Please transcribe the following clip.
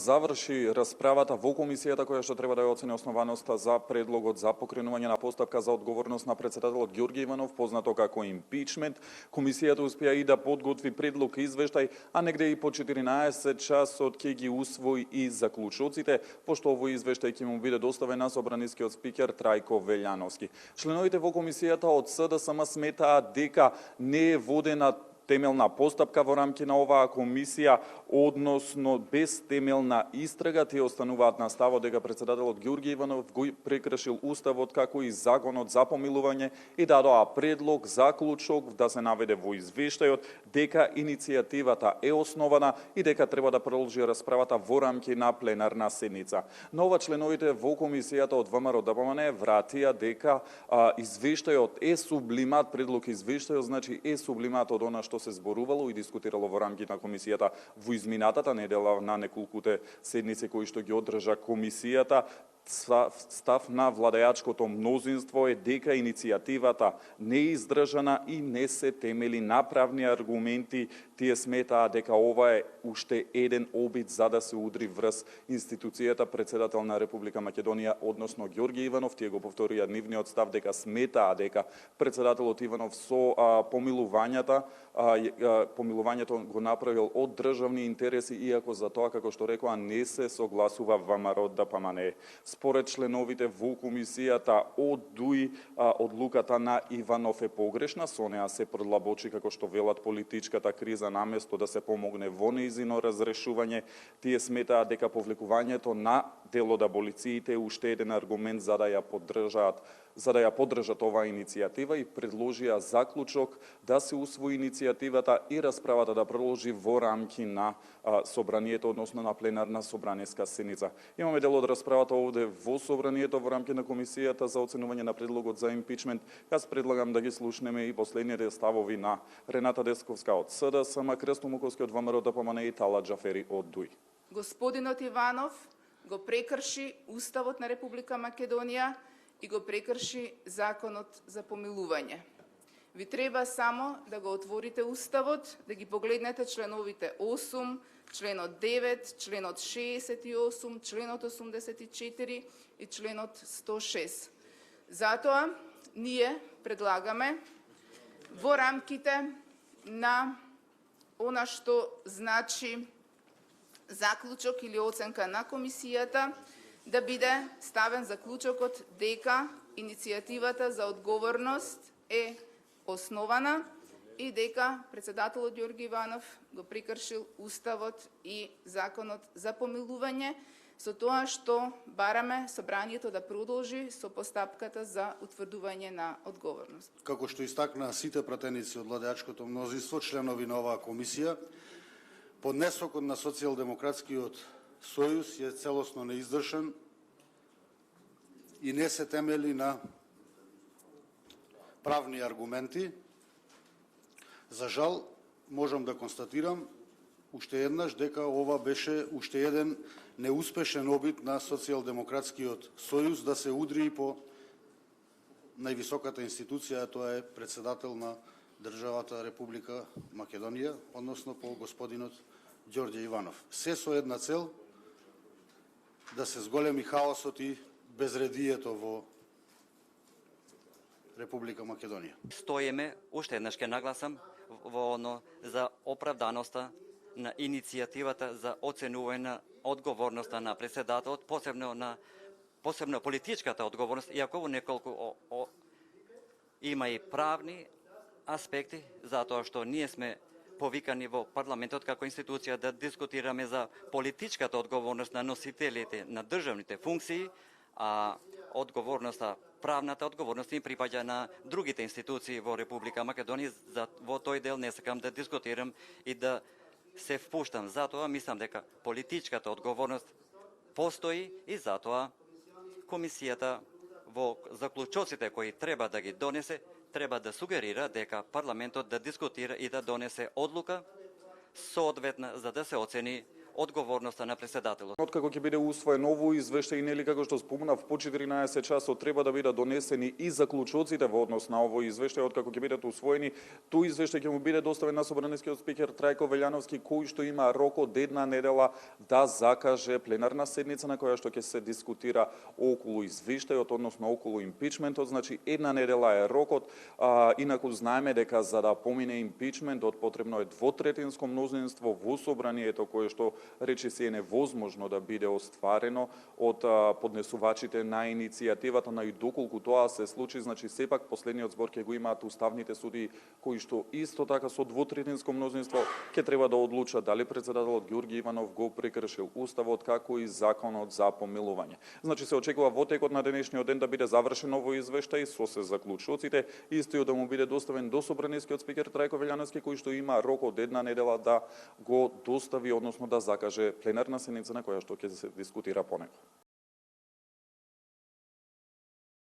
заврши расправата во комисијата која што треба да ја оцени основаноста за предлогот за покренување на постапка за одговорност на председателот Ѓорѓе Иванов, познато како импичмент. Комисијата успеа и да подготви предлог и извештај, а негде и по 14 часот ќе ги усвои и заклучоците, пошто овој извештај ќе му биде доставен на собранискиот спикер Трајко Велјановски. Членовите во комисијата од СДСМ сметаат дека не е водена темелна постапка во рамки на оваа комисија, односно без темелна истрага. Тие остануваат на ставот дека председателот Ѓорѓе Иванов го прекршил уставот како и законот за помилување и дадоа предлог заклучок да се наведе во извештајот дека иницијативата е основана и дека треба да продолжи расправата во рамки на пленарна седница. Но ова членовите во комисијата од ВМРО ДПМН вратија дека извештајот е сублимат, предлог извештајот значи е сублимат од она што се зборувало и дискутирало во рамки на комисијата во изминатата недела на неколкуте седници кои што ги одржа комисијата. Став на владеачкото мнозинство е дека иницијативата не е издржана и не се темели на правни аргументи. Тие сметаат дека ова е уште еден обид за да се удри врз институцијата председател на Република Македонија, односно Ѓорѓе Иванов. Тие го повторија нивниот став дека сметаа дека председателот Иванов со помилувањето го направил од државни интереси, иако за тоа, како што рекоа, не се согласува ВМРО ДПМН. Според членовите во комисијата одлуката на Иванов е погрешна, со неа се продлабочи, како што велат, политичката криза наместо да се помогне во нејзино разрешување. Тие сметаат дека повлекувањето на дел од аболициите е уште еден аргумент за да ја поддржат оваа иницијатива и предложија заклучок да се усвои иницијативата и расправата да продолжи во рамки на собранието, односно на пленарна собраниска седница. Имаме дел од расправата овде во собранието во рамки на комисијата за оценување на предлогот за импичмент. Јас предлагам да ги слушнеме и последните ставови на Рената Десковска од СДСМ, Крсто Муковски од ВМРО ДПМН и Талат Џафери од ДУИ. Господинот Иванов го прекрши Уставот на Република Македонија и го прекрши Законот за помилување. Ви треба само да го отворите Уставот, да ги погледнете членовите 8, членот 9, членот 68, членот 84 и членот 106. Затоа ние предлагаме во рамките на она што значи заклучок или оценка на комисијата да биде ставен заклучокот дека иницијативата за одговорност е основана и дека председателот Ѓорѓе Иванов го прекршил Уставот и Законот за помилување, со тоа што бараме собранието да продолжи со постапката за утврдување на одговорност. Како што истакнаа сите пратеници од владеачкото мнозинство, членови на оваа комисија, поднесокот на Социјалдемократскиот сојуз е целосно неиздршен и не се темели на правни аргументи. За жал, можам да констатирам уште еднаш дека ова беше уште еден неуспешен обид на Социјалдемократскиот сојуз да се удри по највисоката институција, тоа е председател на државата Република Македонија, односно по господинот Ѓорѓе Иванов. Се со една цел да се зголеми хаосот и безредието во Република Македонија. Стоиме, уште еднаш ќе нагласам, во оно за оправданоста на иницијативата за оценување на одговорноста на председателот, посебно политичката одговорност, иако во неколку има и правни аспекти, затоа што ние сме повикани во парламентот како институција да дискутираме за политичката одговорност на носителите на државните функции, а одговорноста, правната одговорност им припаѓа на другите институции во Република Македонија. Во тој дел не сакам да дискутирам и да се впуштам. Затоа мислам дека политичката одговорност постои и затоа комисијата во заклучоците кои треба да ги донесе, треба да сугерира дека парламентот да дискутира и да донесе одлука соодветна за да се оцени одговорноста на председателот. Откако ќе биде усвоен овој извештај и нели како што спомнав по 14 часот треба да бидат донесени и заклучоците во однос на овој извештај, откако ќе бидат усвоени, тој извештај ќе му биде доставен на собранискиот спикер Трајко Велјановски, кој што има рок од една недела да закаже пленарна седница на која што ќе се дискутира околу извештајот, односно околу импичментот, значи една недела е рокот. Инаку знаеме дека за да помине импичментот потребно е двотретинско мнозинство во собранието, кое што речиси е невозможно да биде остварено од поднесувачите на иницијативата, но и доколку тоа се случи, значи сепак последниот збор ќе го имаат уставните судии, кои што исто така со двотретинско мнозинство ќе треба да одлучат дали председателот Ѓорѓи Иванов го прекршил уставот, како и законот за помилување. Значи се очекува во текот на денешниот ден да биде завршен овој извештај со се заклучоците, истиот да му биде доставен до собранискиот спикер Трајко Велјановски, кој што има рок од една недела да го достави, односно да закаже пленарна седница на која што ќе се дискутира по него.